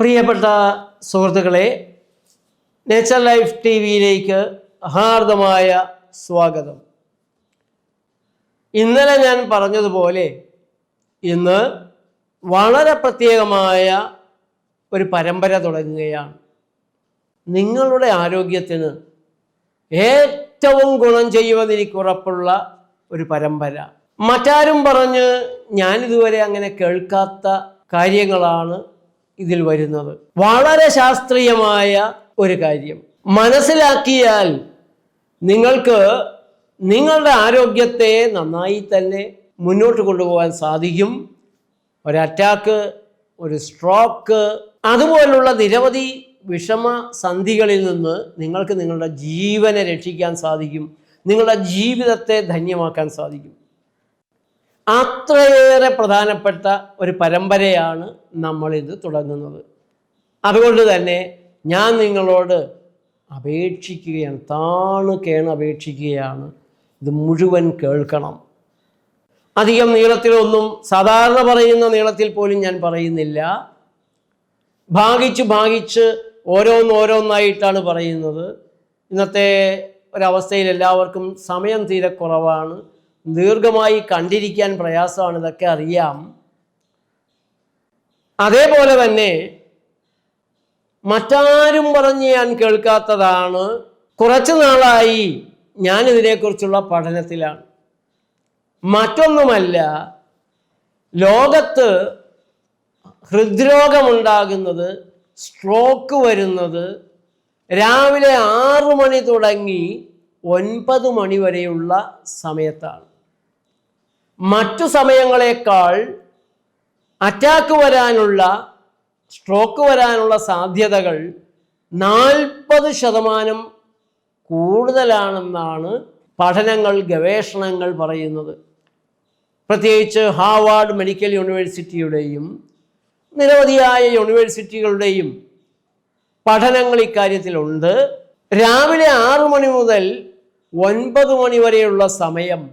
പ്രിയപ്പെട്ട സുഹൃത്തുക്കളെ, nature life T വിയിലേക്ക് ഹാർദമായ സ്വാഗതം. ഇന്നലെ ഞാൻ പറഞ്ഞതുപോലെ ഇന്ന് വളരെ പ്രത്യേകമായ ഒരു പരമ്പര തുടങ്ങുകയാണ്. നിങ്ങളുടെ ആരോഗ്യത്തിന് ഏറ്റവും ഗുണം ചെയ്യുമെന്ന് എനിക്ക് ഉറപ്പുള്ള ഒരു പരമ്പര. മറ്റാരും പറഞ്ഞ് ഞാനിതുവരെ അങ്ങനെ കേൾക്കാത്ത കാര്യങ്ങളാണ് ഇതിൽ വരുന്നത്. വളരെ ശാസ്ത്രീയമായ ഒരു കാര്യം മനസ്സിലാക്കിയാൽ നിങ്ങൾക്ക് നിങ്ങളുടെ ആരോഗ്യത്തെ നന്നായി തന്നെ മുന്നോട്ട് കൊണ്ടുപോകാൻ സാധിക്കും. ഒരു അറ്റാക്ക്, ഒരു സ്ട്രോക്ക്, അതുപോലുള്ള നിരവധി വിഷമസന്ധികളിൽ നിന്ന് നിങ്ങൾക്ക് നിങ്ങളുടെ ജീവനെ രക്ഷിക്കാൻ സാധിക്കും. നിങ്ങളുടെ ജീവിതത്തെ ധന്യമാക്കാൻ സാധിക്കും. അത്രയേറെ പ്രധാനപ്പെട്ട ഒരു പരമ്പരയാണ് നമ്മളിത് തുടങ്ങുന്നത്. അതുകൊണ്ട് തന്നെ ഞാൻ നിങ്ങളോട് അപേക്ഷിക്കുകയാണ്, താണു അപേക്ഷിക്കുകയാണ്, ഇത് മുഴുവൻ കേൾക്കണം. അധികം നീളത്തിലൊന്നും, സാധാരണ പറയുന്ന നീളത്തിൽ പോലും ഞാൻ പറയുന്നില്ല. ഭാഗിച്ച് ഓരോന്നായിട്ടാണ് പറയുന്നത്. ഇന്നത്തെ ഒരവസ്ഥയിൽ എല്ലാവർക്കും സമയം തീരെ കുറവാണ്. ദീർഘമായി കണ്ടിരിക്കാൻ പ്രയാസമാണ്, ഇതൊക്കെ അറിയാം. അതേപോലെ തന്നെ മറ്റാരും പറഞ്ഞ് ഞാൻ കേൾക്കാത്തതാണ്. കുറച്ചു നാളായി ഞാൻ ഇതിനെക്കുറിച്ചുള്ള പഠനത്തിലാണ്. മറ്റൊന്നുമല്ല, ലോകത്ത് ഹൃദ്രോഗമുണ്ടാകുന്നത്, സ്ട്രോക്ക് വരുന്നത് രാവിലെ 6 മണി തുടങ്ങി 9 മണി വരെയുള്ള സമയത്താണ്. മറ്റു സമയങ്ങളെക്കാൾ അറ്റാക്ക് വരാനുള്ള, സ്ട്രോക്ക് വരാനുള്ള സാധ്യതകൾ 40% കൂടുതലാണെന്നാണ് പഠനങ്ങൾ, ഗവേഷണങ്ങൾ പറയുന്നത്. പ്രത്യേകിച്ച് ഹാർവാർഡ് മെഡിക്കൽ യൂണിവേഴ്സിറ്റിയുടെയും നിരവധിയായ യൂണിവേഴ്സിറ്റികളുടെയും പഠനങ്ങൾ ഇക്കാര്യത്തിലുണ്ട്. രാവിലെ 6 മണി മുതൽ 9 മണി വരെയുള്ള സമയം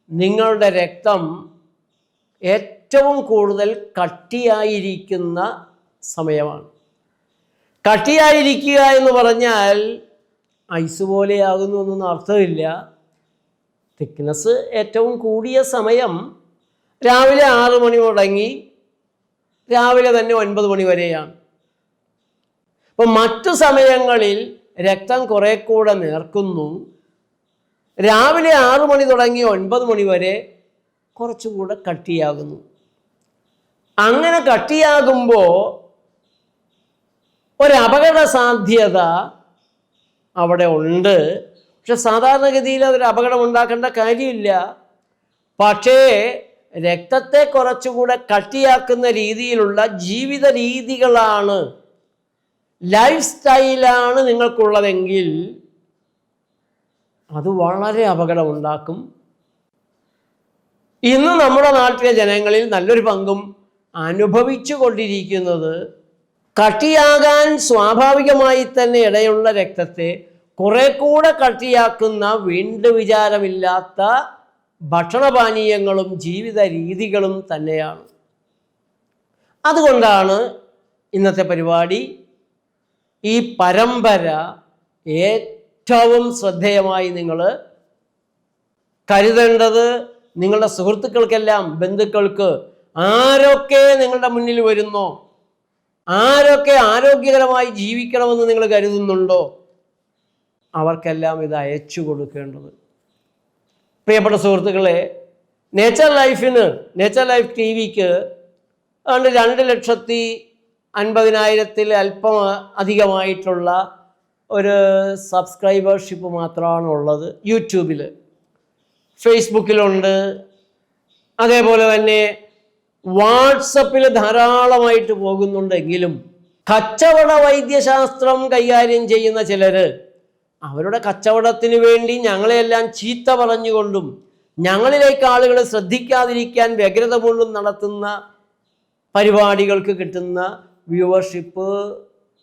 നിങ്ങളുടെ രക്തം ഏറ്റവും കൂടുതൽ കട്ടിയായിരിക്കുന്ന സമയമാണ്. കട്ടിയായിരിക്കുക എന്ന് പറഞ്ഞാൽ ഐസ് പോലെയാകുന്നു എന്നൊന്നും അർത്ഥമില്ല. തിക്നെസ് ഏറ്റവും കൂടിയ സമയം രാവിലെ 6 മണി തുടങ്ങി രാവിലെ തന്നെ 9 മണി വരെയാണ്. അപ്പം മറ്റു സമയങ്ങളിൽ രക്തം കുറെ കൂടെ നേർക്കുന്നു. രാവിലെ 6 മണി തുടങ്ങി 9 മണി വരെ കുറച്ചുകൂടെ കട്ടിയാകുന്നു. അങ്ങനെ കട്ടിയാകുമ്പോൾ ഒരപകട സാധ്യത അവിടെ ഉണ്ട്. പക്ഷെ സാധാരണഗതിയിൽ അതൊരു അപകടം ഉണ്ടാക്കേണ്ട കാര്യമില്ല. പക്ഷേ രക്തത്തെ കുറച്ചുകൂടെ കട്ടിയാക്കുന്ന രീതിയിലുള്ള ജീവിത രീതികളാണ്, ലൈഫ് സ്റ്റൈലാണ് നിങ്ങൾക്കുള്ളതെങ്കിൽ അത് വളരെ അപകടമുണ്ടാക്കും. ഇന്ന് നമ്മുടെ നാട്ടിലെ ജനങ്ങളിൽ നല്ലൊരു പങ്കും അനുഭവിച്ചു കൊണ്ടിരിക്കുന്നത് കട്ടിയാകാൻ സ്വാഭാവികമായി തന്നെ ഇടയുള്ള രക്തത്തെ കുറെ കൂടെ കട്ടിയാക്കുന്ന വീണ്ടും വിചാരമില്ലാത്ത ഭക്ഷണപാനീയങ്ങളും ജീവിത രീതികളും തന്നെയാണ്. അതുകൊണ്ടാണ് ഇന്നത്തെ പരിപാടി, ഈ പരമ്പര ഏറ്റവും ശ്രദ്ധേയമായി നിങ്ങൾ കരുതേണ്ടത്. നിങ്ങളുടെ സുഹൃത്തുക്കൾക്കെല്ലാം, ബന്ധുക്കൾക്ക്, ആരൊക്കെ നിങ്ങളുടെ മുന്നിൽ വരുന്നോ, ആരൊക്കെ ആരോഗ്യകരമായി ജീവിക്കണമെന്ന് നിങ്ങൾ കരുതുന്നുണ്ടോ, അവർക്കെല്ലാം ഇത് അയച്ചു കൊടുക്കേണ്ടത്. പ്രിയപ്പെട്ട സുഹൃത്തുക്കളെ, നേച്ചർ ലൈഫ് ടി വിക്ക് അതുകൊണ്ട് 2,50,000 അല്പം അധികമായിട്ടുള്ള ഒരു സബ്സ്ക്രൈബർഷിപ്പ് മാത്രമാണ് ഉള്ളത്. യൂട്യൂബിൽ, ഫേസ്ബുക്കിലുണ്ട്. അതേപോലെ തന്നെ വാട്സപ്പിൽ ധാരാളമായിട്ട് പോകുന്നുണ്ടെങ്കിലും കച്ചവട വൈദ്യശാസ്ത്രം കൈകാര്യം ചെയ്യുന്ന ചിലർ അവരുടെ കച്ചവടത്തിന് വേണ്ടി ഞങ്ങളെല്ലാം ചീത്ത പറഞ്ഞുകൊണ്ടും ഞങ്ങളിലേക്ക് ആളുകൾ ശ്രദ്ധിക്കാതിരിക്കാൻ വ്യഗ്രത കൊണ്ടും നടത്തുന്ന പരിപാടികൾക്ക് കിട്ടുന്ന വ്യൂവർഷിപ്പ്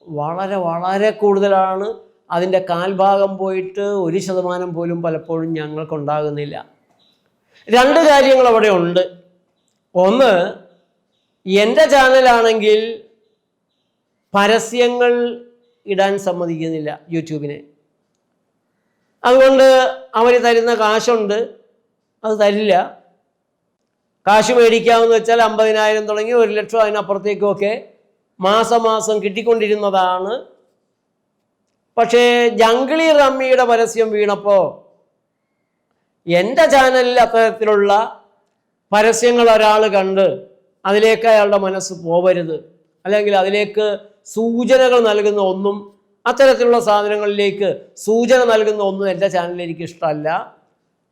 വളരെ വളരെ കൂടുതലാണ്. അതിൻ്റെ കാൽഭാഗം പോയിട്ട് 1% പോലും പലപ്പോഴും ഞങ്ങൾക്കുണ്ടാകുന്നില്ല. 2 കാര്യങ്ങൾ അവിടെ ഉണ്ട്. ഒന്ന്, എൻ്റെ ചാനലാണെങ്കിൽ പരസ്യങ്ങൾ ഇടാൻ സമ്മതിക്കുന്നില്ല യൂട്യൂബിനെ. അതുകൊണ്ട് അവർ തരുന്ന കാശുണ്ട്, അത് തരില്ല. കാശ് മേടിക്കാമെന്ന് വെച്ചാൽ 50,000 തുടങ്ങി 1,00,000 അതിനപ്പുറത്തേക്കുമൊക്കെ മാസം കിട്ടിക്കൊണ്ടിരുന്നതാണ്. പക്ഷേ ജംഗിളി റമ്മിയുടെ പരസ്യം വീണപ്പോൾ എൻ്റെ ചാനലിൽ അത്തരത്തിലുള്ള പരസ്യങ്ങൾ ഒരാൾ കണ്ട് അതിലേക്ക് അയാളുടെ മനസ്സ് പോവരുത്, അല്ലെങ്കിൽ അതിലേക്ക് സൂചനകൾ നൽകുന്ന ഒന്നും, അത്തരത്തിലുള്ള സാധനങ്ങളിലേക്ക് സൂചന നൽകുന്ന ഒന്നും എൻ്റെ ചാനലിൽ എനിക്ക് ഇഷ്ടമല്ല.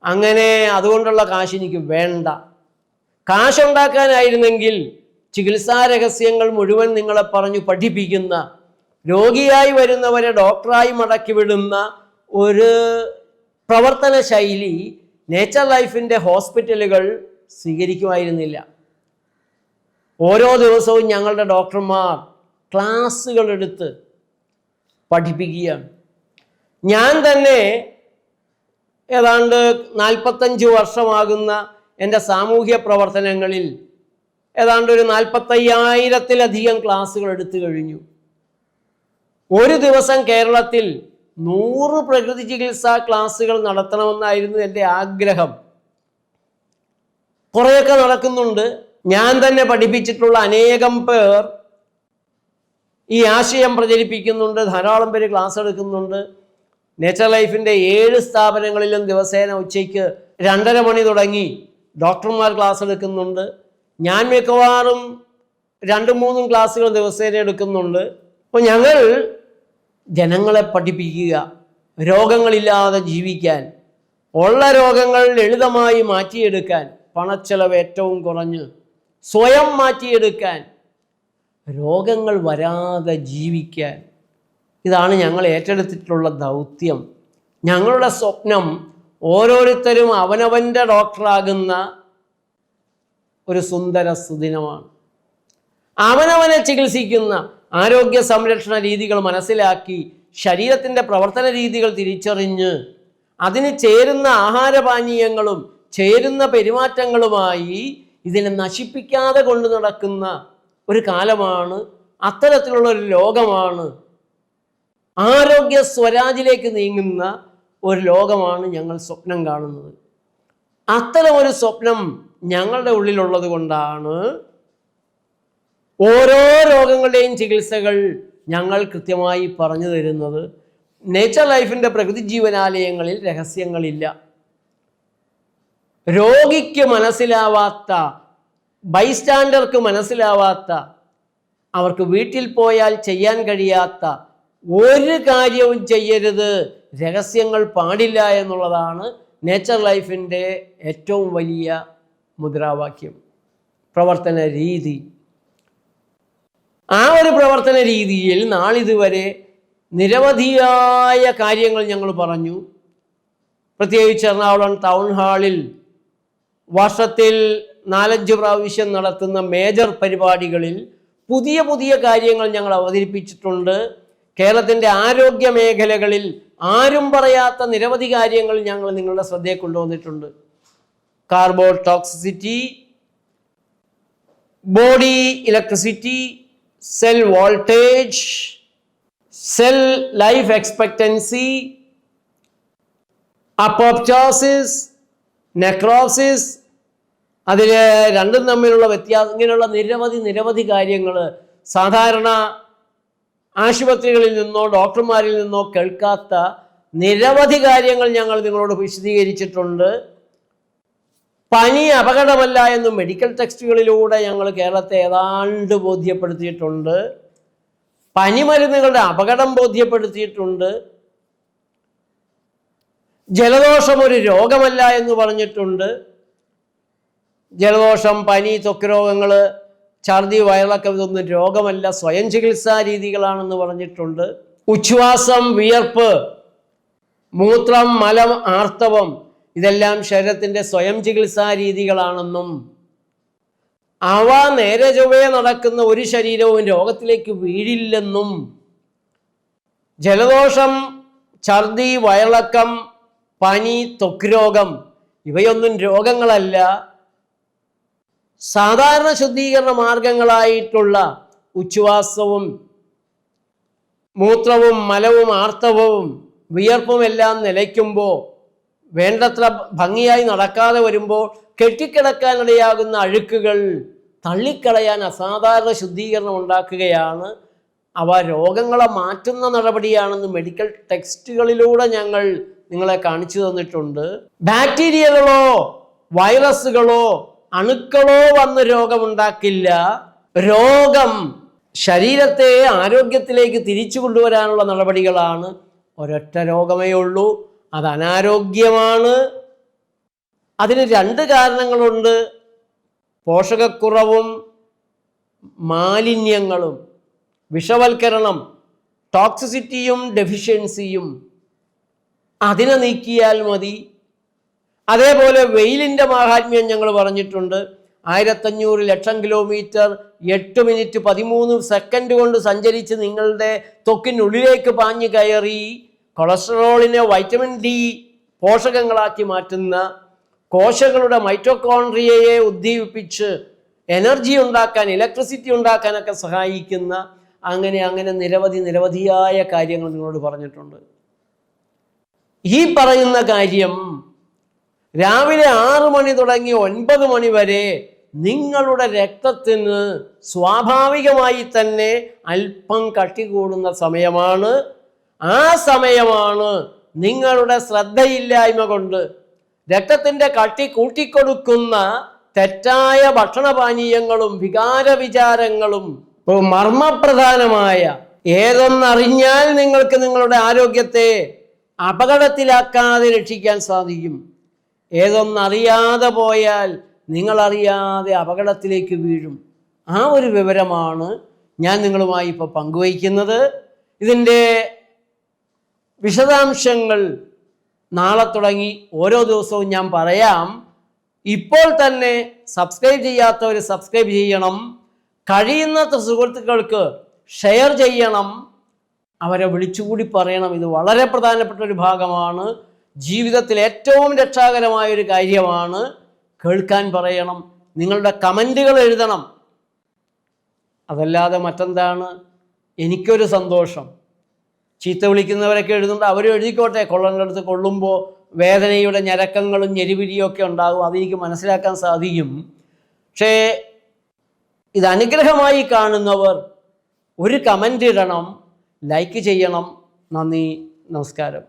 അങ്ങനെ അതുകൊണ്ടുള്ള കാശ് എനിക്ക് വേണ്ട. കാശുണ്ടാക്കാനായിരുന്നെങ്കിൽ ചികിത്സാ രഹസ്യങ്ങൾ മുഴുവൻ നിങ്ങളെ പറഞ്ഞു പഠിപ്പിക്കുന്ന, രോഗിയായി വരുന്നവരെ ഡോക്ടറായി മടക്കി വിടുന്ന ഒരു പ്രവർത്തന ശൈലി നേച്ചർ ലൈഫിൻ്റെ ഹോസ്പിറ്റലുകൾ സ്വീകരിക്കുമായിരുന്നില്ല. ഓരോ ദിവസവും ഞങ്ങളുടെ ഡോക്ടർമാർ ക്ലാസ്സുകൾ എടുത്ത് പഠിപ്പിക്കുകയാണ്. ഞാൻ തന്നെ ഏതാണ്ട് 45 വർഷമാകുന്ന എൻ്റെ സാമൂഹ്യ പ്രവർത്തനങ്ങളിൽ ഏതാണ്ട് ഒരു 45,000-ലധികം ക്ലാസ്സുകൾ എടുത്തു കഴിഞ്ഞു. ഒരു ദിവസം കേരളത്തിൽ 100 പ്രകൃതി ചികിത്സാ ക്ലാസ്സുകൾ നടത്തണമെന്നായിരുന്നു എൻ്റെ ആഗ്രഹം. കുറേയൊക്കെ നടക്കുന്നുണ്ട്. ഞാൻ തന്നെ പഠിപ്പിച്ചിട്ടുള്ള അനേകം പേർ ഈ ആശയം പ്രചരിപ്പിക്കുന്നുണ്ട്, ധാരാളം പേര് ക്ലാസ് എടുക്കുന്നുണ്ട്. നേച്ചർ ലൈഫിൻ്റെ 7 സ്ഥാപനങ്ങളിലും ദിവസേന ഉച്ചയ്ക്ക് 2:30 മണി തുടങ്ങി ഡോക്ടർമാർ ക്ലാസ് എടുക്കുന്നുണ്ട്. ഞാൻ മിക്കവാറും 2-3 ക്ലാസ്സുകൾ ദിവസേന എടുക്കുന്നുണ്ട്. അപ്പോൾ ഞങ്ങൾ ജനങ്ങളെ പഠിപ്പിക്കുക, രോഗങ്ങളില്ലാതെ ജീവിക്കാൻ, ഉള്ള രോഗങ്ങൾ ലളിതമായി മാറ്റിയെടുക്കാൻ, പണച്ചെലവ് ഏറ്റവും കുറഞ്ഞ് സ്വയം മാറ്റിയെടുക്കാൻ, രോഗങ്ങൾ വരാതെ ജീവിക്കാൻ. ഇതാണ് ഞങ്ങൾ ഏറ്റെടുത്തിട്ടുള്ള ദൗത്യം. ഞങ്ങളുടെ സ്വപ്നം ഓരോരുത്തരും അവനവൻ്റെ ഡോക്ടറാകുന്ന ഒരു സുന്ദര സുദിനമാണ്. അവനവനെ ചികിത്സിക്കുന്ന ആരോഗ്യ സംരക്ഷണ രീതികൾ മനസ്സിലാക്കി ശരീരത്തിൻ്റെ പ്രവർത്തന രീതികൾ തിരിച്ചറിഞ്ഞ് അതിന് ചേരുന്ന ആഹാരപാനീയങ്ങളും ചേരുന്ന പെരുമാറ്റങ്ങളുമായി ഇതിനെ നശിപ്പിക്കാതെ കൊണ്ടു നടക്കുന്ന ഒരു കാലമാണ്, അത്തരത്തിലുള്ള ഒരു ലോകമാണ്, ആരോഗ്യ സ്വരാജിലേക്ക് നീങ്ങുന്ന ഒരു ലോകമാണ് ഞങ്ങൾ സ്വപ്നം കാണുന്നത്. അത്തരം ഒരു സ്വപ്നം ഞങ്ങളുടെ ഉള്ളിലുള്ളത് കൊണ്ടാണ് ഓരോ രോഗങ്ങളുടെയും ചികിത്സകൾ ഞങ്ങൾ കൃത്യമായി പറഞ്ഞു തരുന്നത്. നേച്ചർ ലൈഫിൻ്റെ പ്രകൃതി ജീവനാലയങ്ങളിൽ രഹസ്യങ്ങളില്ല. രോഗിക്ക് മനസ്സിലാവാത്ത, ബൈസ്റ്റാൻഡർക്ക് മനസ്സിലാവാത്ത, അവർക്ക് വീട്ടിൽ പോയാൽ ചെയ്യാൻ കഴിയാത്ത ഒരു കാര്യവും ചെയ്യരുത്, രഹസ്യങ്ങൾ പാടില്ല എന്നുള്ളതാണ് നേച്ചർ ലൈഫിൻ്റെ ഏറ്റവും വലിയ മുദ്രാവാക്യം, പ്രവർത്തന രീതി. ആ ഒരു പ്രവർത്തന രീതിയിൽ നാളിതുവരെ നിരവധിയായ കാര്യങ്ങൾ ഞങ്ങൾ പറഞ്ഞു. പ്രത്യേകിച്ച് എറണാകുളം ടൗൺ ഹാളിൽ വർഷത്തിൽ 4-5 പ്രാവശ്യം നടത്തുന്ന മേജർ പരിപാടികളിൽ പുതിയ പുതിയ കാര്യങ്ങൾ ഞങ്ങൾ അവതരിപ്പിച്ചിട്ടുണ്ട്. കേരളത്തിൻ്റെ ആരോഗ്യ മേഖലകളിൽ ആരും പറയാത്ത നിരവധി കാര്യങ്ങൾ ഞങ്ങൾ നിങ്ങളുടെ ശ്രദ്ധയെ കൊണ്ടുവന്നിട്ടുണ്ട്. Carbon toxicity, body electricity, cell voltage, cell life expectancy, apoptosis, necrosis, അതിൽ രണ്ടും തമ്മിലുള്ള വ്യത്യാസം, ഇങ്ങനെയുള്ള നിരവധി കാര്യങ്ങൾ സാധാരണ ആശുപത്രികളിൽ നിന്നോ ഡോക്ടർമാരിൽ നിന്നോ കേൾക്കാത്ത നിരവധി കാര്യങ്ങൾ ഞങ്ങൾ നിങ്ങളോട് വിശദീകരിച്ചിട്ടുണ്ട്. പനി അപകടമല്ല എന്ന് മെഡിക്കൽ ടെക്സ്റ്റുകളിലൂടെ ഞങ്ങൾ കേരളത്തെ ഏതാണ്ട് ബോധ്യപ്പെടുത്തിയിട്ടുണ്ട്. പനിമരുന്നുകളുടെ അപകടം ബോധ്യപ്പെടുത്തിയിട്ടുണ്ട്. ജലദോഷം ഒരു രോഗമല്ല എന്ന് പറഞ്ഞിട്ടുണ്ട്. ജലദോഷം, പനി, ത്വക്ക് രോഗങ്ങൾ, ഛർദി, വയറിളക്കം ഇതൊന്നും രോഗമല്ല, സ്വയം ചികിത്സാ രീതികളാണെന്ന് പറഞ്ഞിട്ടുണ്ട്. ഉച്ഛ്വാസം, വിയർപ്പ്, മൂത്രം, മലം, ആർത്തവം ഇതെല്ലാം ശരീരത്തിൻ്റെ സ്വയം ചികിത്സാ രീതികളാണെന്നും അവ നേരെ ചൊവ്വേ നടക്കുന്ന ഒരു ശരീരവും രോഗത്തിലേക്ക് വീഴില്ലെന്നും, ജലദോഷം, ഛർദി, വയറിളക്കം, പനി, ത്വക്ക് രോഗം ഇവയൊന്നും രോഗങ്ങളല്ല, സാധാരണ ശുദ്ധീകരണ മാർഗങ്ങളായിട്ടുള്ള ഉച്ഛ്വാസവും മൂത്രവും മലവും ആർത്തവവും വിയർപ്പും എല്ലാം നിലയ്ക്കുമ്പോൾ, വേണ്ടത്ര ഭംഗിയായി നടക്കാതെ വരുമ്പോൾ കെട്ടിക്കിടക്കാനിടയാകുന്ന അഴുക്കുകൾ തള്ളിക്കളയാൻ അസാധാരണ ശുദ്ധീകരണം ഉണ്ടാക്കുകയാണ്. അവ രോഗങ്ങളെ മാറ്റുന്ന നടപടിയാണെന്ന് മെഡിക്കൽ ടെക്സ്റ്റുകളിലൂടെ ഞങ്ങൾ നിങ്ങളെ കാണിച്ചു തന്നിട്ടുണ്ട്. ബാക്ടീരിയകളോ വൈറസുകളോ അണുക്കളോ വന്ന് രോഗമുണ്ടാക്കില്ല. രോഗം ശരീരത്തെ ആരോഗ്യത്തിലേക്ക് തിരിച്ചു കൊണ്ടുവരാനുള്ള നടപടികളാണ്. ഒരൊറ്റ രോഗമേ ഉള്ളൂ, അത് അനാരോഗ്യമാണ്. അതിന് 2 കാരണങ്ങളുണ്ട്: പോഷകക്കുറവും മാലിന്യങ്ങളും, വിഷവൽക്കരണം, ടോക്സിസിറ്റിയും ഡെഫിഷ്യൻസിയും. അതിനെ നീക്കിയാൽ മതി. അതേപോലെ വെയിലിൻ്റെ മാഹാത്മ്യം ഞങ്ങൾ പറഞ്ഞിട്ടുണ്ട്. 1500 ലക്ഷം കിലോമീറ്റർ 8 മിനിറ്റ് 13 സെക്കൻഡ് കൊണ്ട് സഞ്ചരിച്ച് നിങ്ങളുടെ ത്വക്കിനുള്ളിലേക്ക് പാഞ്ഞു കയറി കൊളസ്ട്രോളിനെ വൈറ്റമിൻ ഡി പോഷകങ്ങളാക്കി മാറ്റുന്ന, കോശങ്ങളുടെ മൈറ്റോകോൺട്രിയയെ ഉദ്ദീപിപ്പിച്ച് എനർജി ഉണ്ടാക്കാൻ, ഇലക്ട്രിസിറ്റി ഉണ്ടാക്കാനൊക്കെ സഹായിക്കുന്ന അങ്ങനെ നിരവധിയായ കാര്യങ്ങൾ നിങ്ങളോട് പറഞ്ഞിട്ടുണ്ട്. ഈ പറയുന്ന കാര്യം രാവിലെ 6 മണി തുടങ്ങി 9 മണി വരെ നിങ്ങളുടെ രക്തത്തിന് സ്വാഭാവികമായി തന്നെ അല്പം കട്ടി കൂടുന്ന സമയമാണ്. ആ സമയമാണ് നിങ്ങളുടെ ശ്രദ്ധയില്ലായ്മ കൊണ്ട് രക്തത്തിൻ്റെ കട്ടി കൂട്ടിക്കൊടുക്കുന്ന തെറ്റായ ഭക്ഷണപാനീയങ്ങളും വികാരവിചാരങ്ങളും മർമ്മപ്രധാനമായ ഏതൊന്നറിഞ്ഞാൽ നിങ്ങൾക്ക് നിങ്ങളുടെ ആരോഗ്യത്തെ അപകടത്തിലാക്കാതെ രക്ഷിക്കാൻ സാധിക്കും. ഏതൊന്നറിയാതെ പോയാൽ നിങ്ങളറിയാതെ അപകടത്തിലേക്ക് വീഴും. ആ ഒരു വിവരമാണ് ഞാൻ നിങ്ങളുമായി ഇപ്പോൾ പങ്കുവയ്ക്കുന്നത്. ഇതിൻ്റെ വിശദാംശങ്ങൾ നാളെ തുടങ്ങി ഓരോ ദിവസവും ഞാൻ പറയാം. ഇപ്പോൾ തന്നെ സബ്സ്ക്രൈബ് ചെയ്യാത്തവർ സബ്സ്ക്രൈബ് ചെയ്യണം. കഴിയുന്നത്ര സുഹൃത്തുക്കൾക്ക് ഷെയർ ചെയ്യണം. അവരെ വിളിച്ചുകൂടി പറയണം. ഇത് വളരെ പ്രധാനപ്പെട്ട ഒരു ഭാഗമാണ്. ജീവിതത്തിൽ ഏറ്റവും രക്ഷാകരമായൊരു കാര്യമാണ്. കേൾക്കാൻ പറയണം. നിങ്ങളുടെ കമൻറ്റുകൾ എഴുതണം. അതല്ലാതെ മറ്റെന്താണ്? എനിക്കൊരു സന്തോഷം. ചീത്ത വിളിക്കുന്നവരൊക്കെ എഴുതുന്നുണ്ട്, അവരും എഴുതിക്കോട്ടെ. കൊള്ളേണ്ടടുത്ത് കൊള്ളുമ്പോൾ വേദനയുടെ ഞരക്കങ്ങളും ഞെരിപിരിയും ഒക്കെ ഉണ്ടാകും. അതെനിക്ക് മനസ്സിലാക്കാൻ സാധിക്കും. പക്ഷേ ഇത് അനുഗ്രഹമായി കാണുന്നവർ ഒരു കമൻ്റ് ഇടണം, ലൈക്ക് ചെയ്യണം. നന്ദി, നമസ്കാരം.